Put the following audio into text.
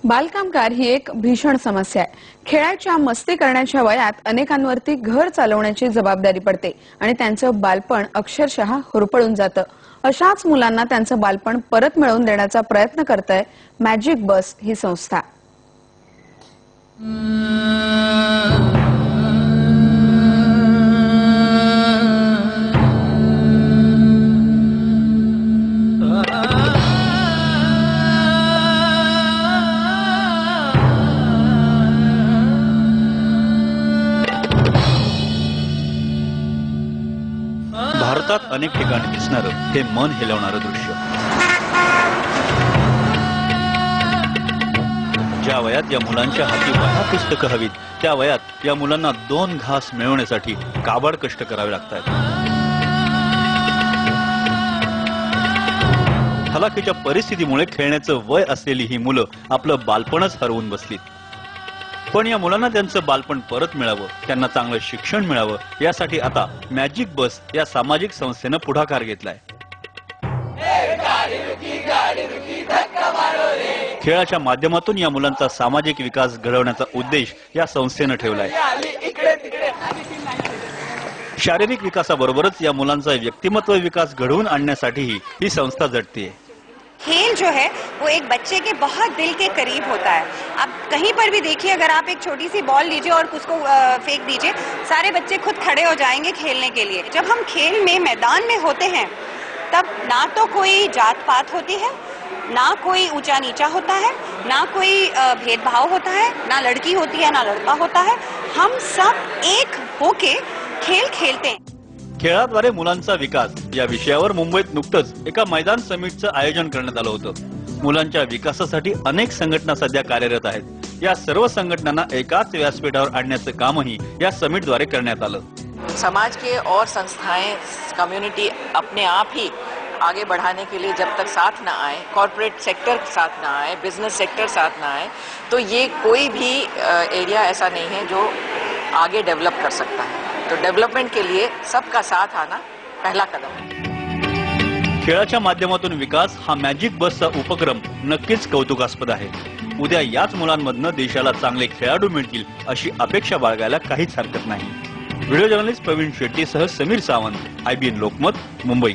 बालकामगार ही एक भीषण समस्या आहे। खेळाच्या मस्ती करण्याच्या वयात अनेकांवरती घर चालवण्याची जबाबदारी पडते आणि त्यांचं बालपण अक्षरशः होरपळून जातं। अशाच मुलांना त्यांचं बालपण परत मिळवून देण्याचा प्रयत्न करतंय मॅजिक बस ही संस्था। भारतात अनेक ठिकाणी दिसणारं हे मन हेलवणारं दृश्य। ज्या वयात या मुलांच्या हाती वह्या पुस्तकं हवीत त्या वयात या मुलांना 2 घास मिळवण्यासाठी काबाड कष्ट करावे लागतात। हलाखीच्या परिस्थितीमुळे खेळण्याचं वय असलेली ही मुलं आपलं बालपणच हरवून बसलीत। पण या मुलांना त्यांचं बालपण परत मिळावं, त्यांना चांगलं शिक्षण मिळावं यासाठी आता मॅजिक बस या सामाजिक संस्थेनं पुढाकार घेतलाय। खेळाच्या माध्यमातून या मुलांचा सामाजिक विकास घडवण्याचा उद्देश या संस्थेनं ठेवलाय। शारीरिक विकासाबरोबरच या मुलांचा व्यक्तिमत्व विकास घडवून आणण्यासाठीही ही संस्था झटतेय। खेल जो है वो एक बच्चे के बहुत दिल के करीब होता है। आप कहीं पर भी देखिए, अगर आप एक छोटी सी बॉल लीजिए और उसको फेंक दीजिए, सारे बच्चे खुद खड़े हो जाएंगे खेलने के लिए। जब हम खेल में मैदान में होते हैं तब ना तो कोई जात पात होती है, ना कोई ऊंचा नीचा होता है, ना कोई भेदभाव होता है, ना लड़की होती है ना लड़का होता है। हम सब एक होके खेल खेलते हैं। खेळाद्वारे मुलांचा विकास या विषयावर मुंबईत नुकतंच एका मैदान समिटचं आयोजन करण्यात आलं होतं। मुलांच्या विकासासाठी अनेक संघटना सध्या कार्यरत आहेत। या सर्व संघटनांना एकाच व्यासपीठावर आणण्याचं कामही या समिटद्वारे करण्यात आलं। समाज के और संस्थाएं, कम्युनिटी अपने आप ही आगे बढ़ाने के लिए जब तक साथ ना आए, कॉर्पोरेट सेक्टर साथ ना आए, बिजनेस सेक्टर साथ ना आए, तो ये कोई भी एरिया ऐसा नहीं है जो आगे डेवलप कर सकता है। तो डेवलपमेंट के लिए सबका साथ आना पहला कदम है। खेळाच्या माध्यमातून विकास हा मॅजिक बसचा उपक्रम नक्कीच कौतुकास्पद आहे। उद्या याच मुलांमधनं देशाला चांगले खेळाडू मिळतील अशी अपेक्षा बाळगायला काहीच हरकत नाही। व्हिडिओ जर्नलिस्ट प्रवीण शेट्टीसह समीर सावंत, IBN लोकमत, मुंबई।